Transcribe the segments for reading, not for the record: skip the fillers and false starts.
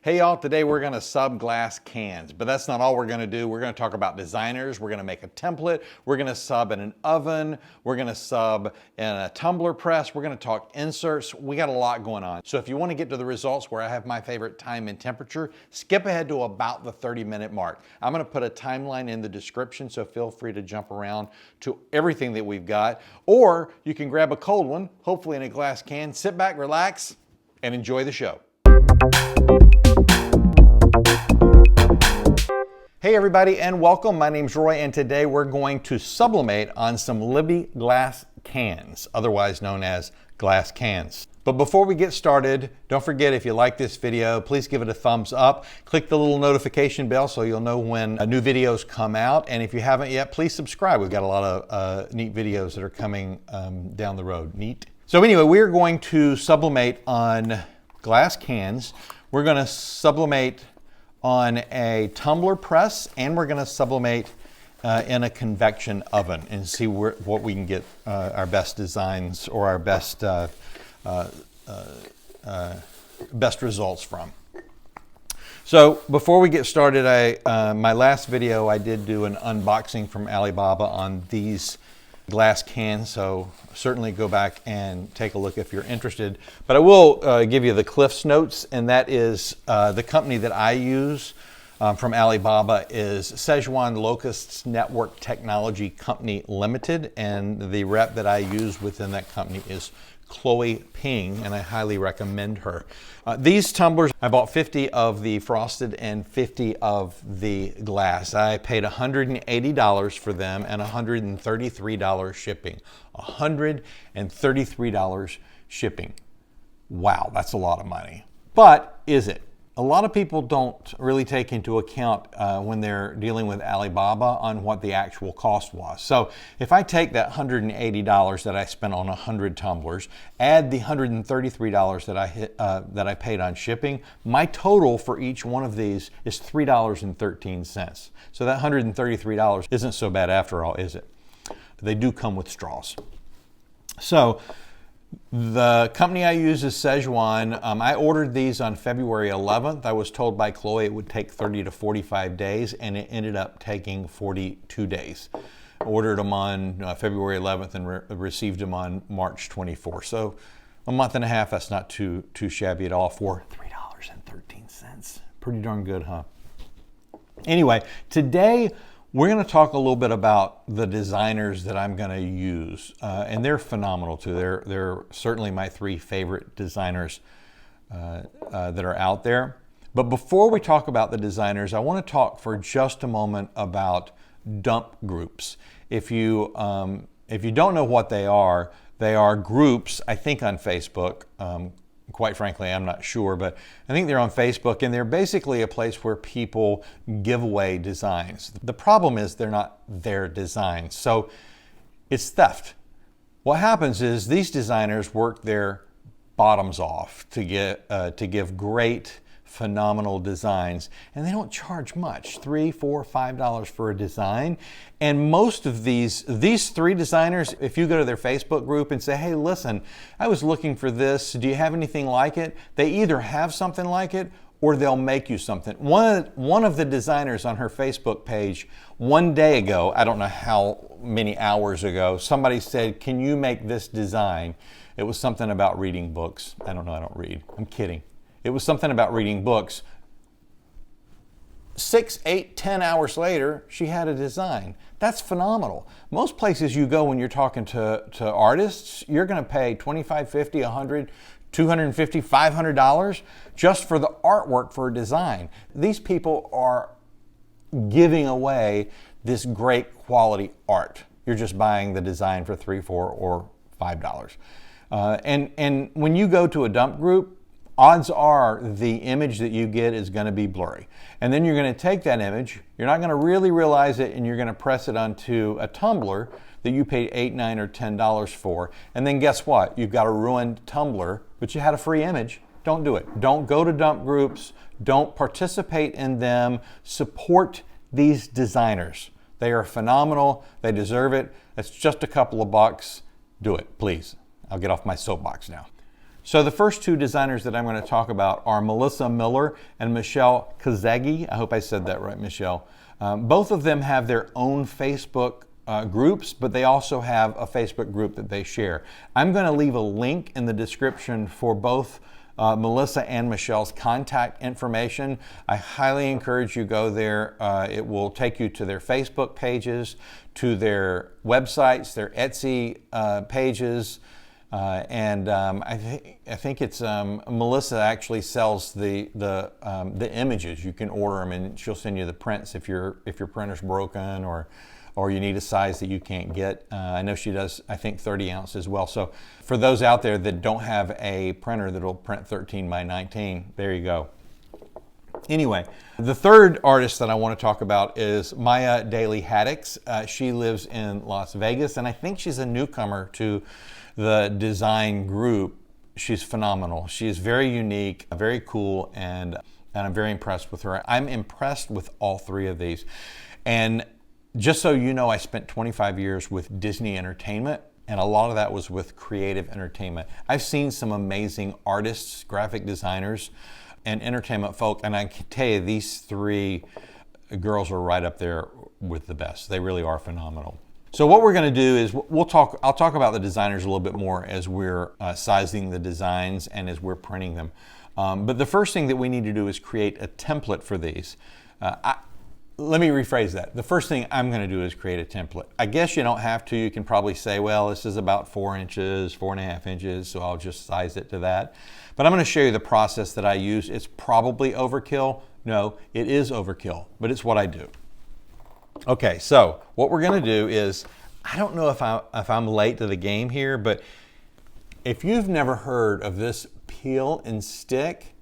Hey y'all, today we're gonna sub glass cans, but that's not all we're gonna do. We're gonna talk about designers, we're gonna make a template, we're gonna sub in an oven, we're gonna sub in a tumbler press, we're gonna talk inserts. We got a lot going on. So if you wanna get to the results where I have my favorite time and temperature, skip ahead to about the 30-minute mark. I'm gonna put a timeline in the description, so feel free to jump around to everything that we've got. Or you can grab a cold one, hopefully in a glass can, sit back, relax, and enjoy the show. Hey everybody and welcome. My name's Roy and today we're going to sublimate on some Libbey glass cans, otherwise known as glass cans. But before we get started, don't forget if you like this video, please give it a thumbs up. Click the little notification bell so you'll know when new videos come out. And if you haven't yet, please subscribe. We've got a lot of neat videos that are coming down the road. Neat. So anyway, we're going to sublimate on glass cans. We're going to sublimate on a tumbler press, and we're going to sublimate in a convection oven and see what we can get our best designs or our best best results from. So before we get started, my last video I did do an unboxing from Alibaba on these glass cans, so certainly go back and take a look if you're interested. But I will give you the Cliff's Notes, and that is the company that I use from Alibaba is Szechuan Locusts Network Technology Company Limited, and the rep that I use within that company is Chloe Ping, and I highly recommend her. These tumblers, I bought 50 of the frosted and 50 of the glass. I paid $180 for them and $133 shipping. $133 shipping. Wow, that's a lot of money. But is it? A lot of people don't really take into account when they're dealing with Alibaba on what the actual cost was. So if I take that $180 that I spent on 100 tumblers, add the $133 that I paid on shipping, my total for each one of these is $3.13. So that $133 isn't so bad after all, is it? They do come with straws. So the company I use is Szechuan. I ordered these on February 11th. I was told by Chloe it would take 30 to 45 days, and it ended up taking 42 days. I ordered them on February 11th and received them on March 24th. So a month and a half, that's not too shabby at all for $3.13. Pretty darn good, huh? Anyway, today we're going to talk a little bit about the designers that I'm going to use, and they're phenomenal too. They're certainly my three favorite designers that are out there. But before we talk about the designers, I want to talk for just a moment about dump groups. If you don't know what they are groups, I think on Facebook. Quite frankly, I'm not sure, but I think they're on Facebook, and they're basically a place where people give away designs. The problem is they're not their designs, so it's theft. What happens is these designers work their bottoms off to give great, phenomenal designs, and they don't charge much, $3, $4, $5 for a design. And most of these three designers, if you go to their Facebook group and say, hey, listen, I was looking for this, do you have anything like it? They either have something like it or they'll make you something. One of the designers on her Facebook page one day ago, I don't know how many hours ago, somebody said, can you make this design? It was something about reading books. I don't know, I don't read. I'm kidding. It was something about reading books. 6, 8, 10 hours later, she had a design. That's phenomenal. Most places you go when you're talking to artists, you're going to pay $25, $50, $100, $250, $500 just for the artwork for a design. These people are giving away this great quality art. You're just buying the design for $3, $4, or $5. And when you go to a dump group, odds are the image that you get is going to be blurry. And then you're going to take that image, you're not going to really realize it, and you're going to press it onto a tumbler that you paid $8, $9, or $10 for. And then guess what? You've got a ruined tumbler, but you had a free image. Don't do it. Don't go to dump groups. Don't participate in them. Support these designers. They are phenomenal. They deserve it. It's just a couple of bucks. Do it, please. I'll get off my soapbox now. So the first two designers that I'm going to talk about are Melissa Miller and Michelle Kazegi. I hope I said that right, Michelle. Both of them have their own Facebook groups, but they also have a Facebook group that they share. I'm going to leave a link in the description for both Melissa and Michelle's contact information. I highly encourage you go there. It will take you to their Facebook pages, to their websites, their Etsy pages, and I think it's Melissa actually sells the images. You can order them, and she'll send you the prints if your printer's broken or you need a size that you can't get. I know she does, I think, 30 ounce as well. So for those out there that don't have a printer that'll print 13 by 19, there you go. Anyway, the third artist that I want to talk about is Maya Daly Haddix. She lives in Las Vegas, and I think she's a newcomer to the design group. She's phenomenal. She's very unique, very cool, and I'm very impressed with her. I'm impressed with all three of these. And just so you know, I spent 25 years with Disney Entertainment, and a lot of that was with creative entertainment. I've seen some amazing artists, graphic designers, and entertainment folk, and I can tell you these three girls are right up there with the best. They really are phenomenal. So what we're going to do is I'll talk about the designers a little bit more as we're sizing the designs and as we're printing them. But the first thing that we need to do is create a template for these. Let me rephrase that. The first thing I'm going to do is create a template. I guess you don't have to. You can probably say, well, this is about 4 inches, 4.5 inches, so I'll just size it to that. But I'm going to show you the process that I use. It's probably overkill. No, it is overkill, but it's what I do. Okay, so what we're going to do is, I don't know if I'm late to the game here, but if you've never heard of this peel and stick,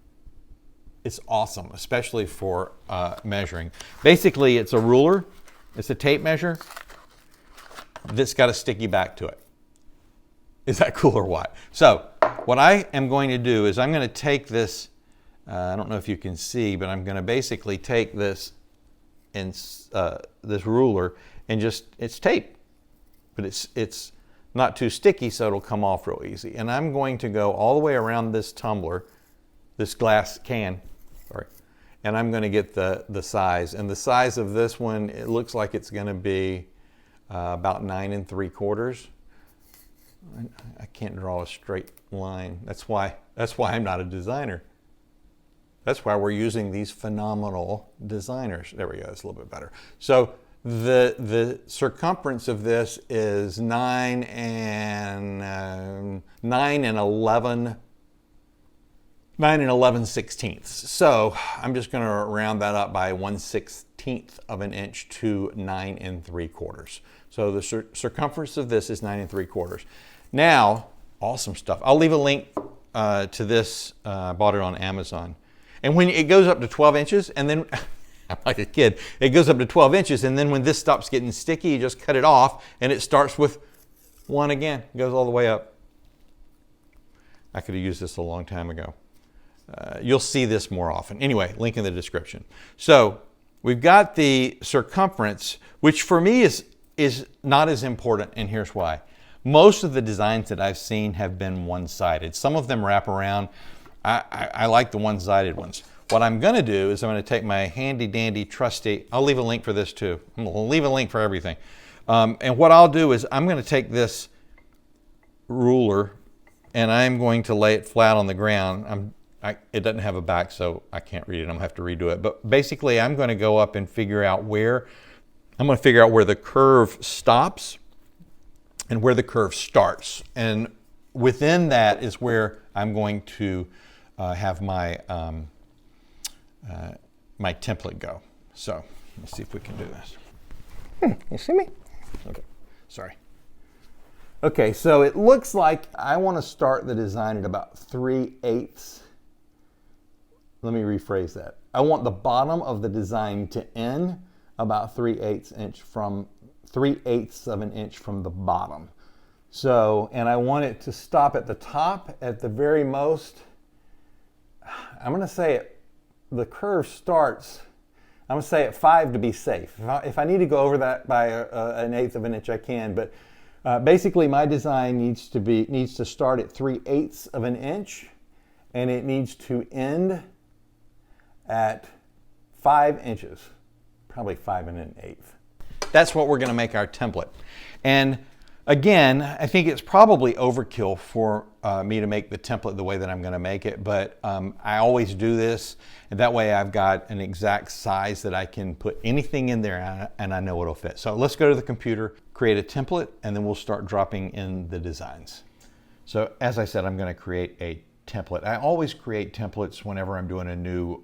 it's awesome, especially for measuring. Basically, it's a ruler. It's a tape measure that's got a sticky back to it. Is that cool or what? So what I am going to do is I'm going to take this, I don't know if you can see, but I'm going to basically take this and this ruler and just, it's tape, but it's not too sticky, so it'll come off real easy. And I'm going to go all the way around this tumbler, this glass can, sorry, and I'm going to get the size. And the size of this one, it looks like it's going to be about 9 3/4. I can't draw a straight line. That's why I'm not a designer. That's why we're using these phenomenal designers. There we go, that's a little bit better. So the circumference of this is 9 and 11/16. So I'm just going to round that up by 1/16 of an inch to 9 3/4. So the circumference of this is 9 3/4. Now, awesome stuff. I'll leave a link to this. I bought it on Amazon. And when it goes up to 12 inches, and then, I'm like a kid, it goes up to 12 inches, and then when this stops getting sticky, you just cut it off, and it starts with 1 again. It goes all the way up. I could have used this a long time ago. You'll see this more often. Anyway, link in the description. So we've got the circumference, which for me is not as important, and here's why. Most of the designs that I've seen have been one-sided. Some of them wrap around. I like the one-sided ones. What I'm going to do is I'm going to take my handy-dandy trusty, I'll leave a link for this too. I'm going to leave a link for everything. And what I'll do is I'm going to take this ruler and I'm going to lay it flat on the ground. It doesn't have a back, so I can't read it. I'm going to have to redo it. But basically, I'm going to go up and figure out where the curve stops and where the curve starts. And within that is where I'm going to have my my template go. So let's see if we can do this. You see me? Okay, sorry. Okay, so it looks like I want to start the design at about 3/8. Let me rephrase that. I want the bottom of the design to end about 3/8 of an inch from the bottom. So, and I want it to stop at the top at the very most. I'm going to say the curve starts, I'm going to say at 5 to be safe. If I need to go over that by 1/8 of an inch, I can, but Basically, my design needs to start at 3/8 of an inch, and it needs to end at 5 inches, probably 5 1/8. That's what we're going to make our template. And again, I think it's probably overkill for me to make the template the way that I'm going to make it, but I always do this, and that way I've got an exact size that I can put anything in there and I know it'll fit. So let's go to the computer, create a template, and then we'll start dropping in the designs. So as I said, I'm going to create a template. I always create templates whenever I'm doing a new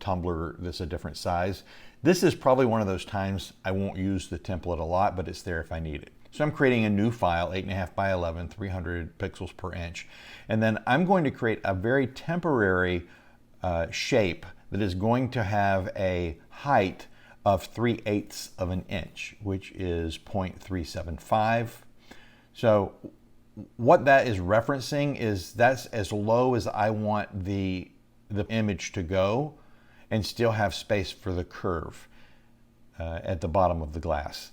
tumbler that's a different size. This is probably one of those times I won't use the template a lot, but it's there if I need it. So I'm creating a new file, 8.5 by 11, 300 pixels per inch. And then I'm going to create a very temporary shape that is going to have a height of 3/8 of an inch, which is 0.375. So what that is referencing is that's as low as I want the image to go and still have space for the curve at the bottom of the glass.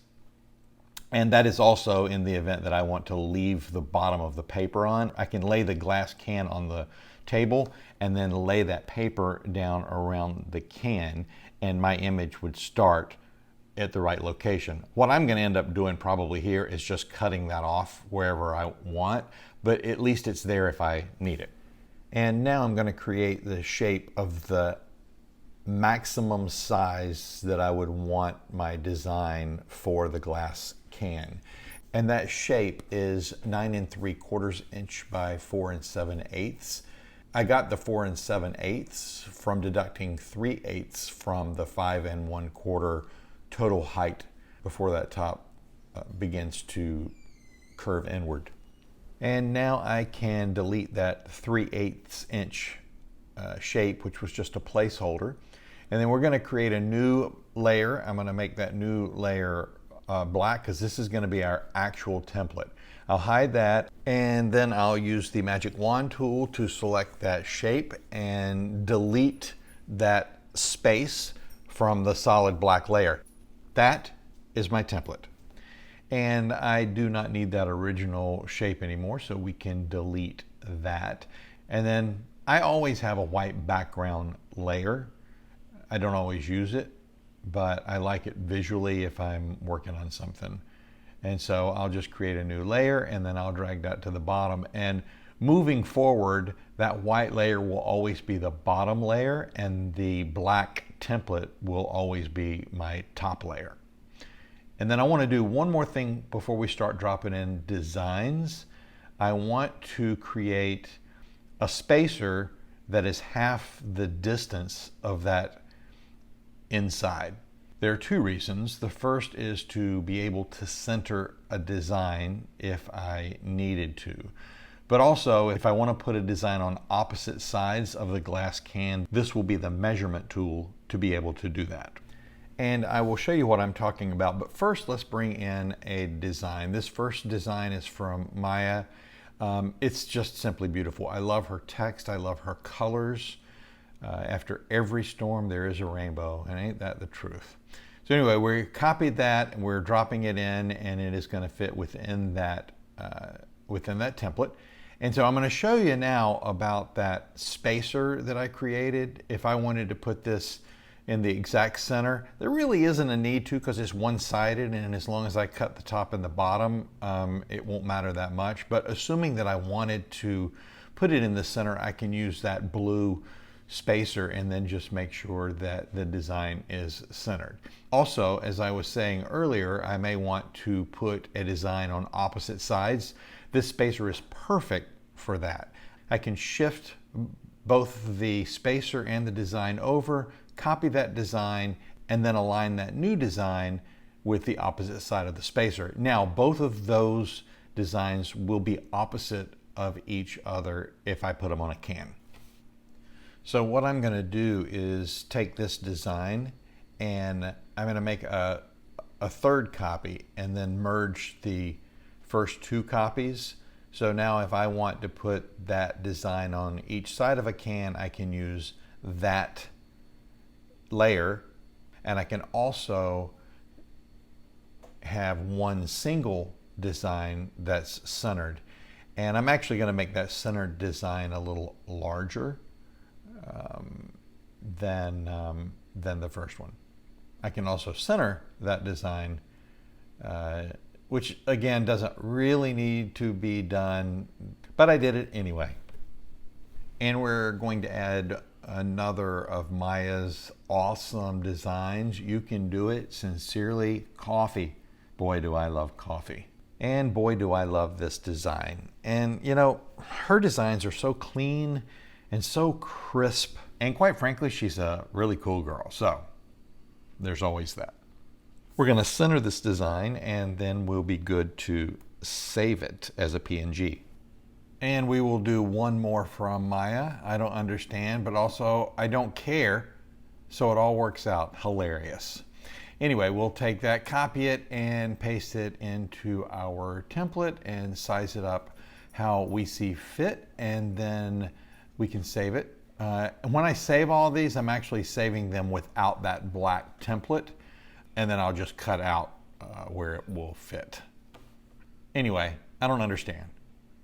And that is also in the event that I want to leave the bottom of the paper on. I can lay the glass can on the table and then lay that paper down around the can, and my image would start at the right location. What I'm going to end up doing probably here is just cutting that off wherever I want, but at least it's there if I need it. And now I'm going to create the shape of the maximum size that I would want my design for the glass can. And that shape is 9 3/4 inch by 4 7/8. I got the 4 7/8 from deducting 3/8 from the 5 1/4 total height before that top begins to curve inward. And now I can delete that 3/8 inch shape, which was just a placeholder. And then we're going to create a new layer. I'm going to make that new layer black because this is going to be our actual template. I'll hide that, and then I'll use the magic wand tool to select that shape and delete that space from the solid black layer. That is my template. And I do not need that original shape anymore, so we can delete that. And then I always have a white background layer. I don't always use it, but I like it visually if I'm working on something. And so I'll just create a new layer, and then I'll drag that to the bottom. And moving forward, that white layer will always be the bottom layer, and the black template will always be my top layer. And then I want to do one more thing before we start dropping in designs. I want to create a spacer that is half the distance of that inside. There are two reasons. The first is to be able to center a design if I needed to. But also, if I want to put a design on opposite sides of the glass can, this will be the measurement tool to be able to do that. And I will show you what I'm talking about. But first, let's bring in a design. This first design is from Maya. It's just simply beautiful. I love her text. I love her colors. After every storm, there is a rainbow, and ain't that the truth? So anyway, we copied that, and we're dropping it in, and it is going to fit within that template. And so I'm going to show you now about that spacer that I created. If I wanted to put this in the exact center, there really isn't a need to, because it's one-sided, and as long as I cut the top and the bottom, it won't matter that much. But assuming that I wanted to put it in the center, I can use that blue spacer and then just make sure that the design is centered. Also, as I was saying earlier, I may want to put a design on opposite sides. This spacer is perfect for that. I can shift both the spacer and the design over, copy that design, and then align that new design with the opposite side of the spacer. Now, both of those designs will be opposite of each other if I put them on a can. So what I'm going to do is take this design, and I'm going to make a third copy and then merge the first two copies. So now if I want to put that design on each side of a can, I can use that layer, and I can also have one single design that's centered. And I'm actually going to make that centered design a little larger than the first one. I can also center that design, which again doesn't really need to be done, but I did it anyway. And we're going to add another of Maya's awesome designs. You can do it. Sincerely, coffee. Boy, do I love coffee. And boy, do I love this design. And you know, her designs are so clean and so crisp. And quite frankly, she's a really cool girl. So there's always that. We're going to center this design and then we'll be good to save it as a PNG. And we will do one more from Maya. I don't understand, but also I don't care. So it all works out. Hilarious. Anyway, we'll take that, copy it, and paste it into our template and size it up how we see fit, and then we can save it. When I save all these, I'm actually saving them without that black template, and then I'll just cut out where it will fit. Anyway, I don't understand,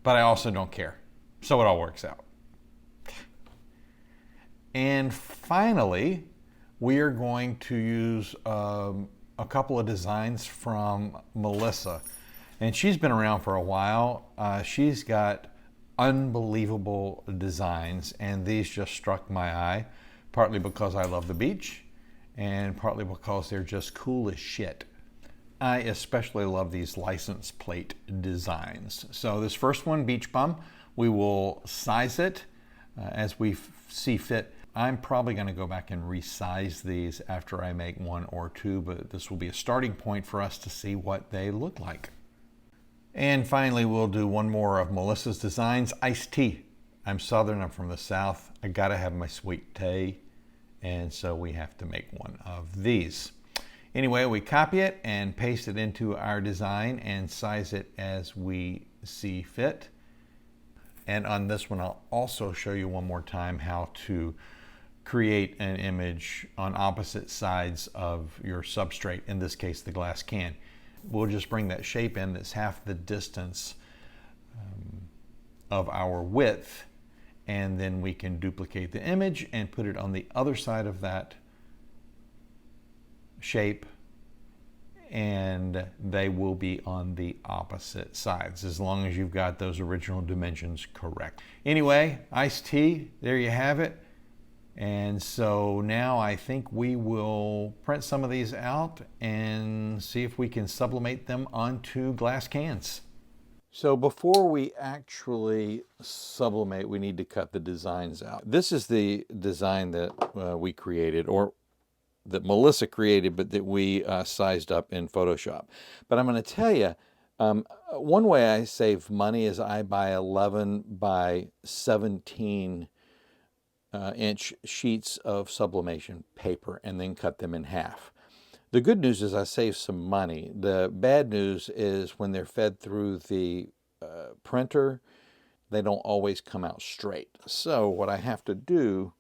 but I also don't care. So it all works out. And finally, we are going to use a couple of designs from Melissa. And she's been around for a while. She's got unbelievable designs, and these just struck my eye, partly because I love the beach, and partly because they're just cool as shit. I especially love these license plate designs. So this first one, Beach Bum, we will size it as we see fit. I'm probably going to go back and resize these after I make one or two, but this will be a starting point for us to see what they look like. And finally, we'll do one more of Melissa's designs, iced tea. I'm Southern, I'm from the South. I gotta have my sweet tea, and so we have to make one of these. Anyway, we copy it and paste it into our design and size it as we see fit. And on this one, I'll also show you one more time how to create an image on opposite sides of your substrate, in this case, the glass can. We'll just bring that shape in that's half the distance of our width, and then we can duplicate the image and put it on the other side of that shape, and they will be on the opposite sides as long as you've got those original dimensions correct. Anyway, iced tea, there you have it. And so now I think we will print some of these out and see if we can sublimate them onto glass cans. So before we actually sublimate, we need to cut the designs out. This is the design that we created, or that Melissa created, but that we sized up in Photoshop. But I'm going to tell you, one way I save money is I buy 11 by 17 inch sheets of sublimation paper and then cut them in half. The good news is I save some money. The bad news is when they're fed through the printer, they don't always come out straight. So what I have to do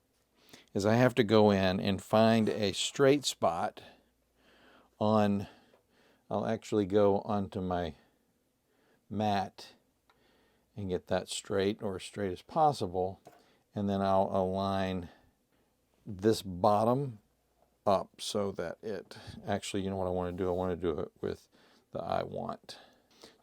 is I have to go in and find a straight spot on, I'll actually go onto my mat and get that straight, or as straight as possible. And then I'll align this bottom up so that it actually, you know what I want to do? I want to do it with the I want.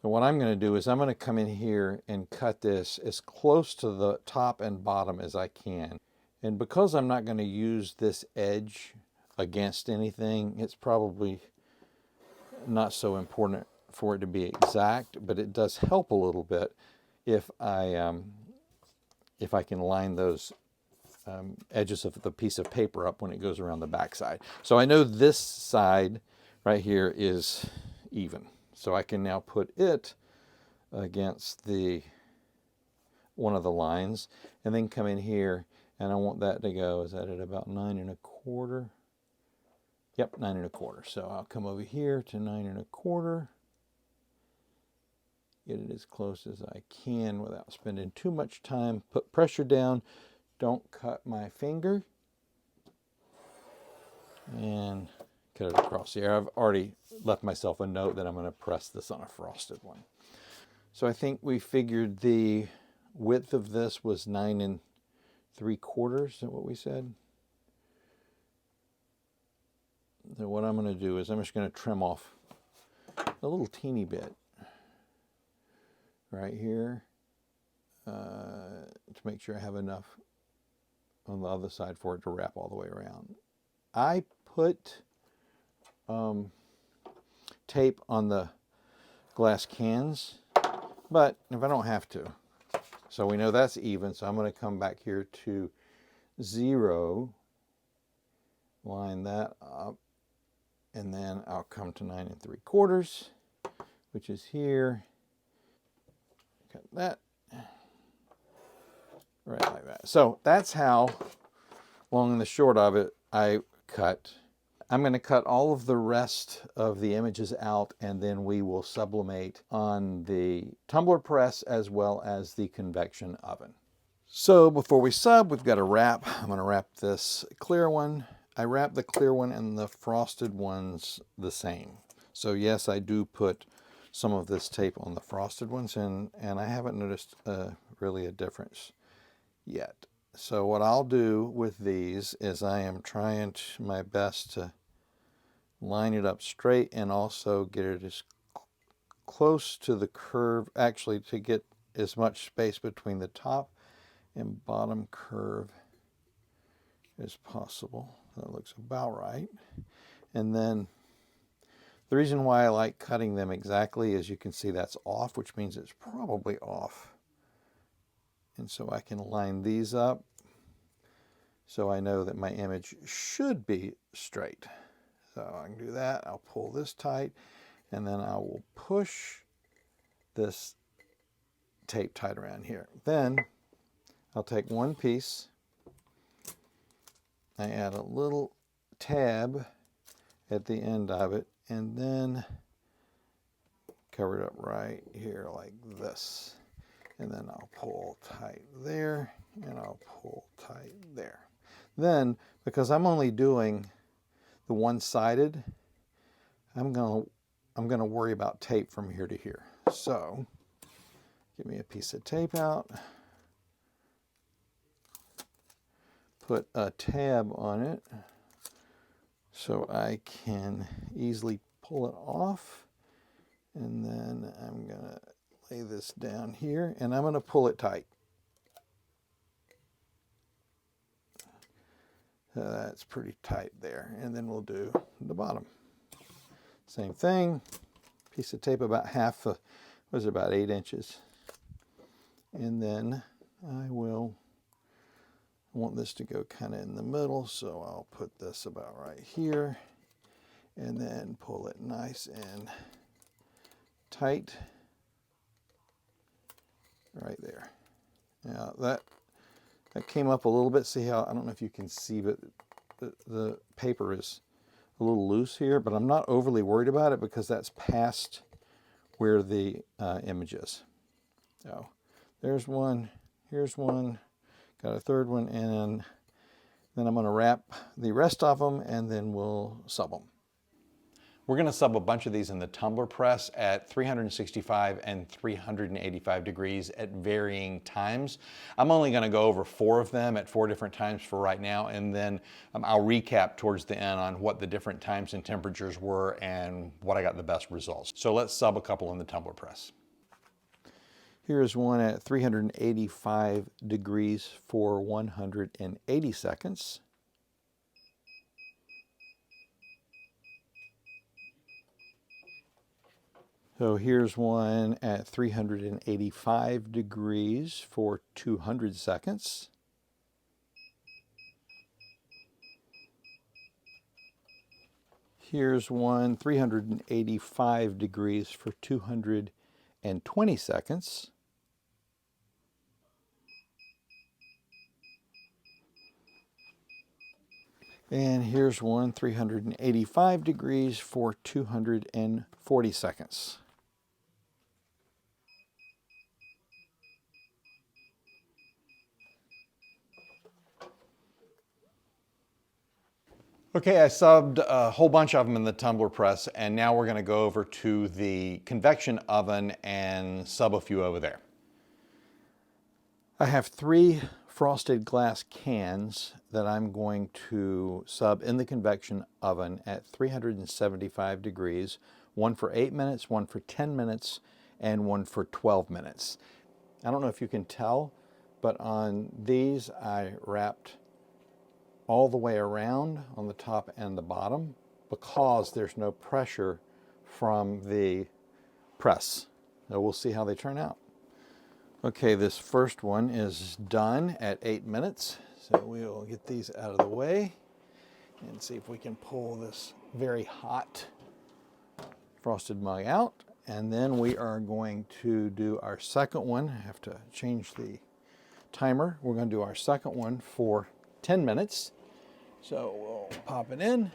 And what I'm going to do is I'm going to come in here and cut this as close to the top and bottom as I can. And because I'm not going to use this edge against anything, it's probably not so important for it to be exact, but it does help a little bit if I can line those edges of the piece of paper up when it goes around the back side. So I know this side right here is even. So I can now put it against one of the lines and then come in here, and I want that to go, is that at about 9 1/4? Yep, 9 1/4. So I'll come over here to 9 1/4. Get it as close as I can without spending too much time. Put pressure down. Don't cut my finger. And cut it across here. I've already left myself a note that I'm going to press this on a frosted one. So I think we figured the width of this was 9 3/4. Is that what we said? So what I'm going to do is I'm just going to trim off a little teeny bit right here to make sure I have enough on the other side for it to wrap all the way around. I put tape on the glass cans, but if I don't have to. So we know that's even, so I'm going to come back here to 0, line that up, and then I'll come to 9 3/4, which is here. Cut that right like that. So that's how, long and the short of it, I cut. I'm going to cut all of the rest of the images out, and then we will sublimate on the tumbler press as well as the convection oven. So before we sub, we've got a wrap. I'm going to wrap this clear one. I wrap the clear one and the frosted ones the same. So yes, I do put some of this tape on the frosted ones, and I haven't noticed really a difference yet. So what I'll do with these is I am trying my best to line it up straight and also get it as close to the curve, actually to get as much space between the top and bottom curve as possible. That looks about right. And then the reason why I like cutting them exactly is you can see that's off, which means it's probably off. And so I can line these up so I know that my image should be straight. So I can do that. I'll pull this tight, and then I will push this tape tight around here. Then I'll take one piece, I add a little tab at the end of it, and then cover it up right here like this. And then I'll pull tight there, and I'll pull tight there. Then, because I'm only doing the one-sided, I'm gonna worry about tape from here to here. So, get me a piece of tape out, put a tab on it so I can easily pull it off, and then I'm gonna lay this down here, and I'm gonna pull it tight. That's pretty tight there, and then we'll do the bottom. Same thing, piece of tape about half, was about 8 inches. And then I want this to go kind of in the middle, so I'll put this about right here, and then pull it nice and tight right there. Now that came up a little bit. See how, I don't know if you can see, but the paper is a little loose here, but I'm not overly worried about it because that's past where the image is. So there's one, here's one, got a third one, and then I'm going to wrap the rest of them, and then we'll sub them. We're going to sub a bunch of these in the tumbler press at 365 and 385 degrees at varying times. I'm only going to go over 4 of them at 4 different times for right now, and then I'll recap towards the end on what the different times and temperatures were and what I got the best results. So let's sub a couple in the tumbler press. Here's one at 385 degrees for 180 seconds. So here's one at 385 degrees for 200 seconds. Here's one 385 degrees for 220 seconds. And here's one 385 degrees for 240 seconds. Okay, I subbed a whole bunch of them in the tumbler press, and now we're going to go over to the convection oven and sub a few over there. I have 3 frosted glass cans that I'm going to sub in the convection oven at 375 degrees, one for 8 minutes, one for 10 minutes, and one for 12 minutes. I don't know if you can tell, but on these I wrapped all the way around on the top and the bottom because there's no pressure from the press. So we'll see how they turn out. Okay, this first one is done at 8 minutes. So we'll get these out of the way and see if we can pull this very hot frosted mug out. And then we are going to do our second one. I have to change the timer. We're going to do our second one for 10 minutes. So we'll pop it in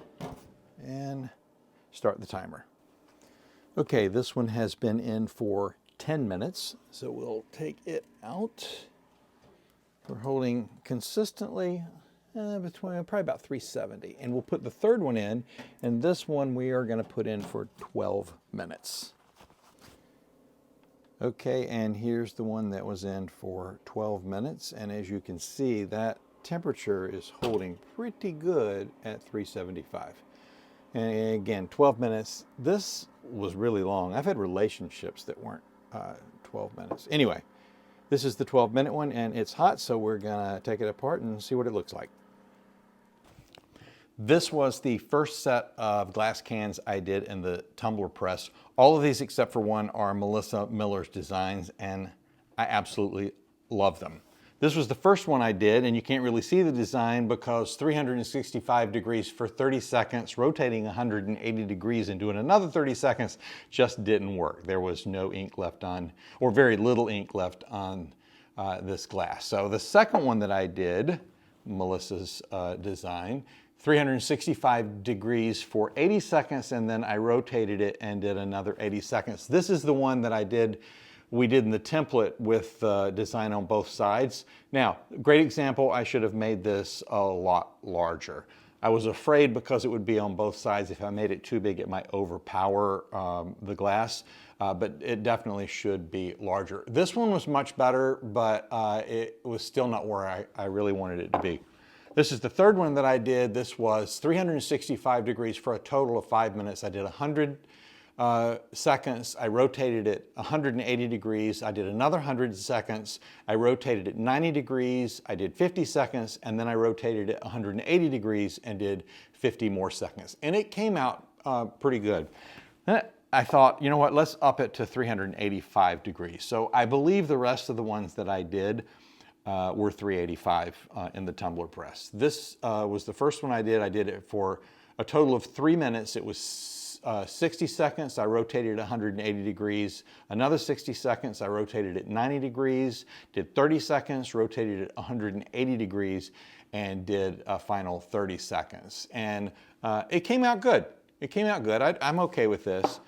and start the timer. Okay, this one has been in for 10 minutes, so we'll take it out. We're holding consistently between probably about 370, and we'll put the third one in, and this one we are going to put in for 12 minutes. Okay, and here's the one that was in for 12 minutes, and as you can see, that temperature is holding pretty good at 375. And again, 12 minutes. This was really long. I've had relationships that weren't 12 minutes. Anyway, this is the 12-minute one, and it's hot, so we're gonna take it apart and see what it looks like. This was the first set of glass cans I did in the tumbler press. All of these except for one are Melissa Miller's designs, and I absolutely love them. This was the first one I did, and you can't really see the design because 365 degrees for 30 seconds, rotating 180 degrees and doing another 30 seconds just didn't work. There was no ink left on, or very little ink left on this glass. So the second one that I did, Melissa's design, 365 degrees for 80 seconds, and then I rotated it and did another 80 seconds. This is the one that we did in the template with design on both sides. Now, great example, I should have made this a lot larger. I was afraid because it would be on both sides, if I made it too big, it might overpower the glass, but it definitely should be larger. This one was much better, but it was still not where I really wanted it to be. This is the third one that I did. This was 365 degrees for a total of 5 minutes. I did 100 seconds, I rotated it 180 degrees, I did another 100 seconds, I rotated it 90 degrees, I did 50 seconds, and then I rotated it 180 degrees and did 50 more seconds. And it came out pretty good. Then I thought, you know what, let's up it to 385 degrees. So I believe the rest of the ones that I did were 385 in the tumbler press. This was the first one I did. I did it for a total of 3 minutes. It was 60 seconds, I rotated it 180 degrees. Another 60 seconds, I rotated it 90 degrees. Did 30 seconds, rotated it 180 degrees, and did a final 30 seconds. And it came out good. It came out good. I'm okay with this.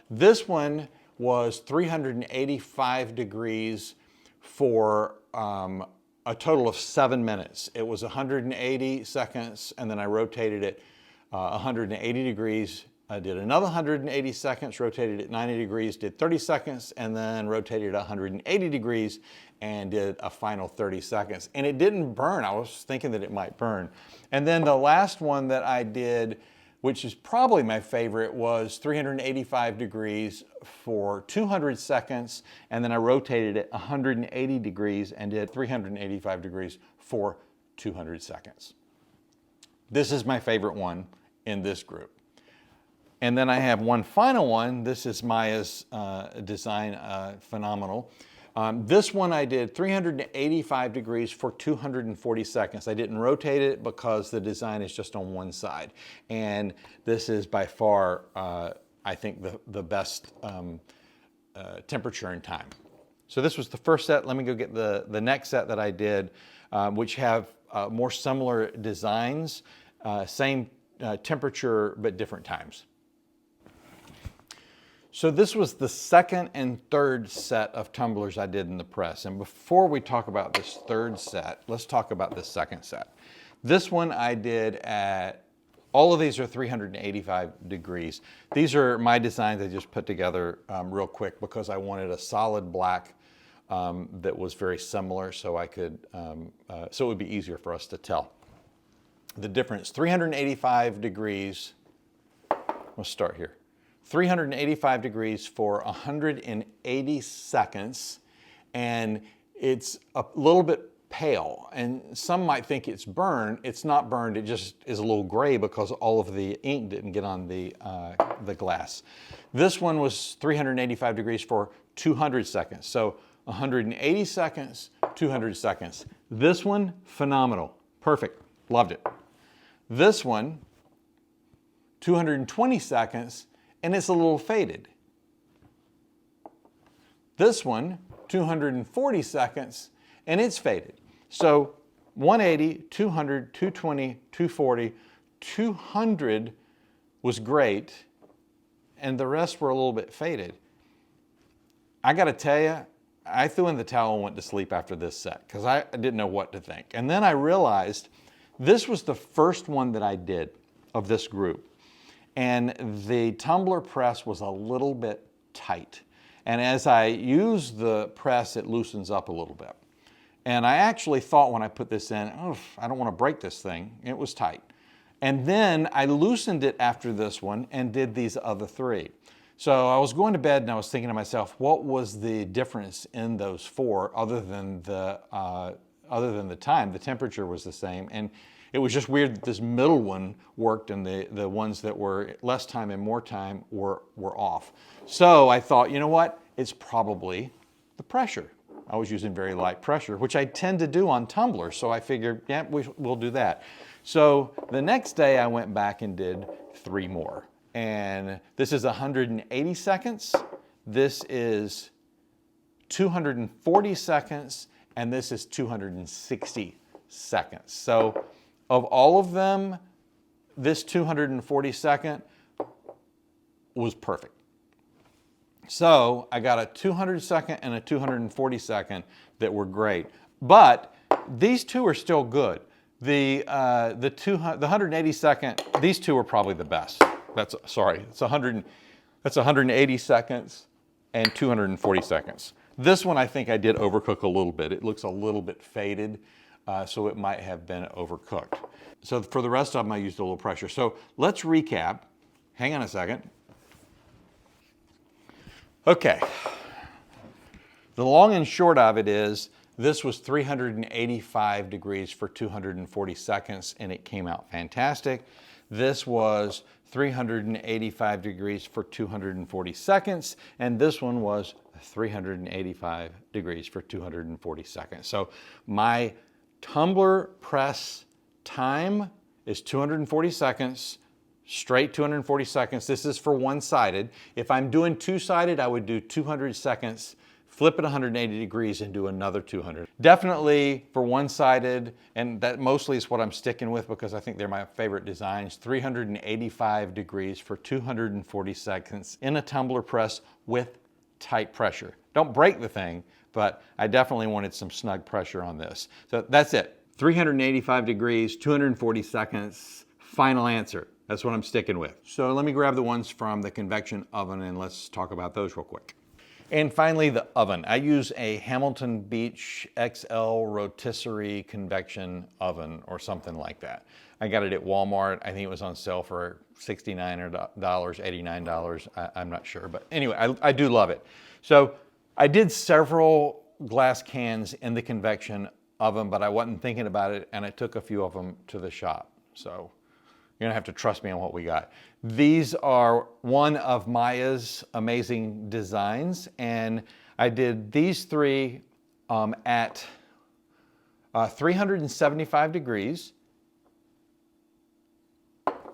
This one was 385 degrees for a total of 7 minutes. It was 180 seconds, and then I rotated it 180 degrees. I did another 180 seconds, rotated it 90 degrees, did 30 seconds, and then rotated 180 degrees and did a final 30 seconds. And it didn't burn. I was thinking that it might burn. And then the last one that I did, which is probably my favorite, was 385 degrees for 200 seconds, and then I rotated it 180 degrees and did 385 degrees for 200 seconds. This is my favorite one in this group. And then I have one final one. This is Maya's design, phenomenal. This one I did 385 degrees for 240 seconds. I didn't rotate it because the design is just on one side. And this is by far, I think, the best temperature and time. So this was the first set. Let me go get the next set that I did, which have more similar designs, same temperature, but different times. So this was the second and third set of tumblers I did in the press. And before we talk about this third set, let's talk about this second set. This one I did at All of these are 385 degrees. These are my designs I just put together real quick because I wanted a solid black that was very similar, so I could, so it would be easier for us to tell the difference. 385 degrees, let's start here. 385 degrees for 180 seconds, and it's a little bit pale, and some might think it's burned. It's not burned, it just is a little gray because all of the ink didn't get on the glass. This one was 385 degrees for 200 seconds. So 180 seconds, 200 seconds. This one, phenomenal, perfect, loved it. This one, 220 seconds, and it's a little faded. This one, 240 seconds, and it's faded. So 180, 200, 220, 240, 200 was great, and the rest were a little bit faded. I gotta tell you, I threw in the towel and went to sleep after this set because I didn't know what to think. And then I realized this was the first one that I did of this group. And the tumbler press was a little bit tight. And as I use the press, it loosens up a little bit. And I actually thought when I put this in, oh, I don't want to break this thing. It was tight. And then I loosened it after this one and did these other three. So I was going to bed and I was thinking to myself, what was the difference in those four other than the time? The temperature was the same. And it was just weird that this middle one worked and the ones that were less time and more time were off. So I thought, you know what? It's probably the pressure. I was using very light pressure, which I tend to do on tumblers. So I figured, yeah, we'll do that. So the next day I went back and did three more. And this is 180 seconds. This is 240 seconds. And this is 260 seconds. So of all of them, this 240 second was perfect. So I got a 200 second and a 240 second that were great. But these two are still good. The 180 second, these two are probably the best. That's 180 seconds and 240 seconds. This one I think I did overcook a little bit. It looks a little bit faded, so it might have been overcooked. So for the rest of them, I used a little pressure. So let's recap. Hang on a second. Okay. The long and short of it is, this was 385 degrees for 240 seconds, and it came out fantastic. This was 385 degrees for 240 seconds, and this one was 385 degrees for 240 seconds. So my tumbler press time is 240 seconds, straight 240 seconds. This is for one-sided. If I'm doing two-sided, I would do 200 seconds, flip it 180 degrees and do another 200. Definitely for one-sided, and that mostly is what I'm sticking with because I think they're my favorite designs, 385 degrees for 240 seconds in a tumbler press with tight pressure. Don't break the thing, but I definitely wanted some snug pressure on this. So that's it. 385 degrees, 240 seconds, final answer. That's what I'm sticking with. So let me grab the ones from the convection oven and let's talk about those real quick. And finally, the oven. I use a Hamilton Beach XL rotisserie convection oven or something like that. I got it at Walmart. I think it was on sale for $69, $89. I'm not sure. But anyway, I do love it. So I did several glass cans in the convection oven, but I wasn't thinking about it, and I took a few of them to the shop. So you're gonna have to trust me on what we got. These are one of Maya's amazing designs, and I did these three at 375 degrees.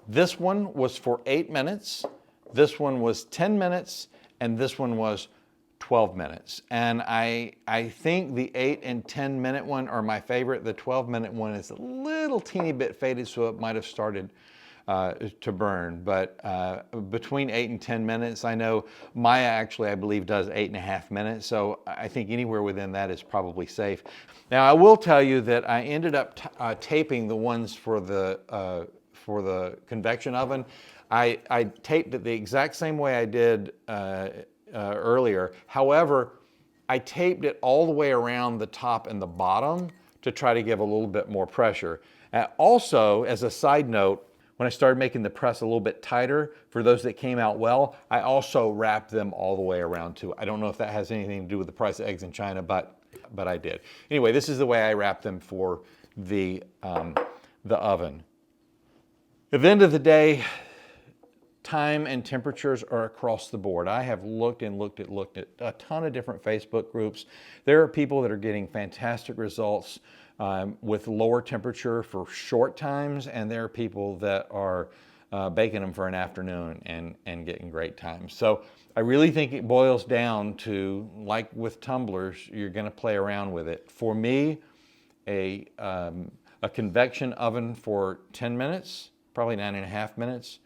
This one was for 8 minutes, this one was 10 minutes, and this one was 12 minutes. And I think the 8 and 10 minute one are my favorite. The 12-minute one is a little teeny bit faded, so it might have started to burn. But between 8 and 10 minutes, I know Maya actually, I believe, does 8.5 minutes. So I think anywhere within that is probably safe. Now, I will tell you that I ended up taping the ones for the convection oven, I taped it the exact same way I did earlier. However, I taped it all the way around the top and the bottom to try to give a little bit more pressure. Also, as a side note, when I started making the press a little bit tighter, for those that came out well, I also wrapped them all the way around too. I don't know if that has anything to do with the price of eggs in China, but I did. Anyway, this is the way I wrapped them for the oven. At the end of the day, time and temperatures are across the board. I have looked at a ton of different Facebook groups. There are people that are getting fantastic results with lower temperature for short times, and there are people that are baking them for an afternoon and getting great times. So I really think it boils down to, like with tumblers, you're going to play around with it. For me, a convection oven for 10 minutes, probably 9.5 minutes,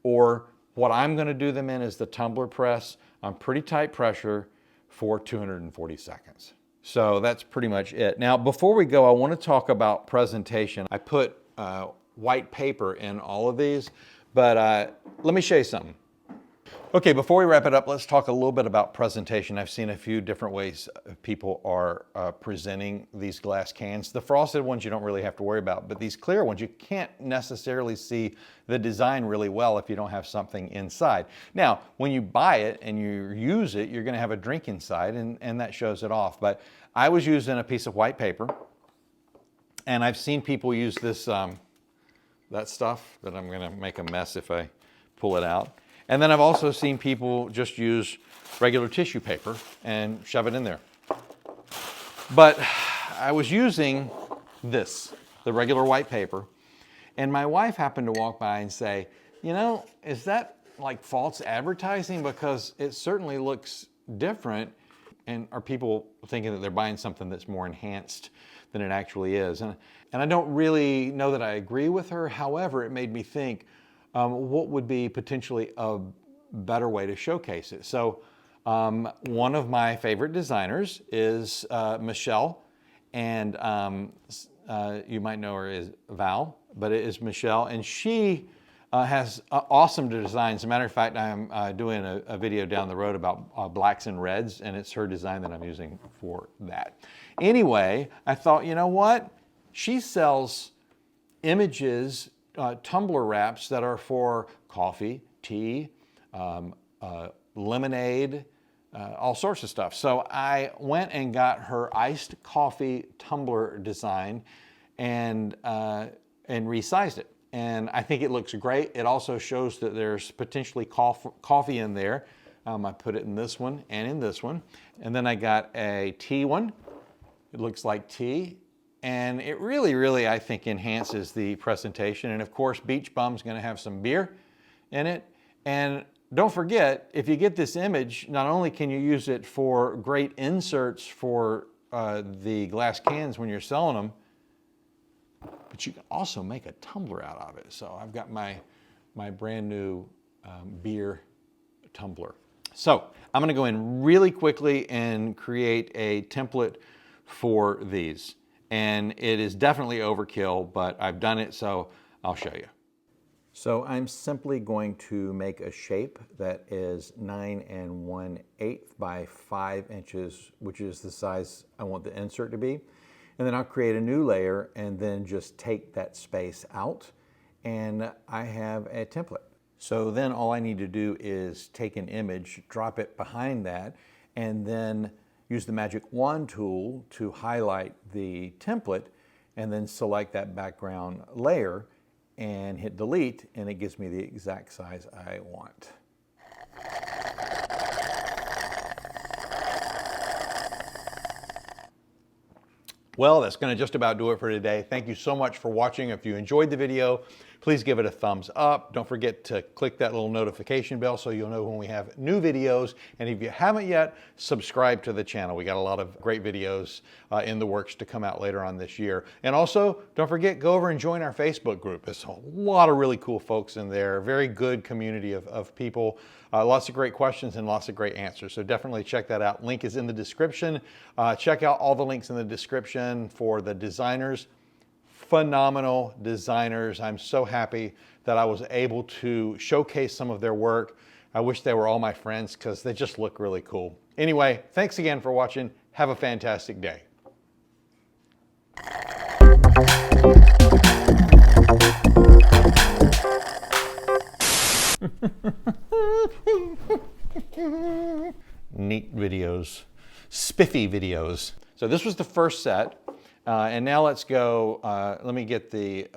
or what I'm going to do them in is the tumbler press on pretty tight pressure for 240 seconds. So that's pretty much it. Now, before we go, I want to talk about presentation. I put white paper in all of these, but let me show you something. Okay, before we wrap it up, let's talk a little bit about presentation. I've seen a few different ways people are presenting these glass cans. The frosted ones you don't really have to worry about, but these clear ones, you can't necessarily see the design really well if you don't have something inside. Now, when you buy it and you use it, you're gonna have a drink inside and that shows it off. But I was using a piece of white paper, and I've seen people use this, that stuff that I'm gonna make a mess if I pull it out. And then I've also seen people just use regular tissue paper and shove it in there. But I was using this, the regular white paper, and my wife happened to walk by and say, you know, is that like false advertising? Because it certainly looks different. And are people thinking that they're buying something that's more enhanced than it actually is? And I don't really know that I agree with her. However, it made me think, what would be potentially a better way to showcase it? So one of my favorite designers is Michelle, and you might know her as Val, but it is Michelle, and she has awesome designs. As a matter of fact, I'm doing a video down the road about blacks and reds, and it's her design that I'm using for that. Anyway, I thought, you know what? She sells images, tumbler wraps that are for coffee, tea, lemonade, all sorts of stuff. So I went and got her iced coffee tumbler design and resized it. And I think it looks great. It also shows that there's potentially coffee in there. I put it in this one and in this one. And then I got a tea one. It looks like tea. And it really, really, I think, enhances the presentation. And of course, Beach Bum's gonna have some beer in it. And don't forget, if you get this image, not only can you use it for great inserts for the glass cans when you're selling them, but you can also make a tumbler out of it. So I've got my brand new beer tumbler. So I'm gonna go in really quickly and create a template for these. And it is definitely overkill, but I've done it, so I'll show you. So I'm simply going to make a shape that is 9 1/8 by 5 inches, which is the size I want the insert to be. And then I'll create a new layer and then just take that space out, and I have a template. So then all I need to do is take an image, drop it behind that, and then use the magic wand tool to highlight the template, and then select that background layer and hit delete, and it gives me the exact size I want. Well, that's going to just about do it for today. Thank you so much for watching. If you enjoyed the video, please give it a thumbs up. Don't forget to click that little notification bell so you'll know when we have new videos. And if you haven't yet, subscribe to the channel. We got a lot of great videos in the works to come out later on this year. And also, don't forget, go over and join our Facebook group. There's a lot of really cool folks in there. Very good community of people. Lots of great questions and lots of great answers. So definitely check that out. Link is in the description. Check out all the links in the description for the designers. phenomenal designers. I'm so happy that I was able to showcase some of their work. I wish they were all my friends because they just look really cool. Anyway, thanks again for watching. Have a fantastic day. Neat videos, spiffy videos. So this was the first set, and now let's go, let me get the,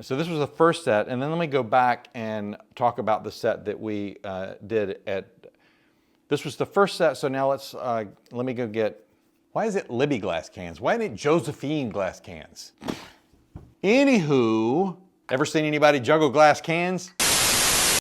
so this was the first set, and then let me go back and talk about the set that we did at, this was the first set, so now let's, let me go get, why is it Libbey glass cans? Why isn't it Josephine glass cans? Anywho, ever seen anybody juggle glass cans?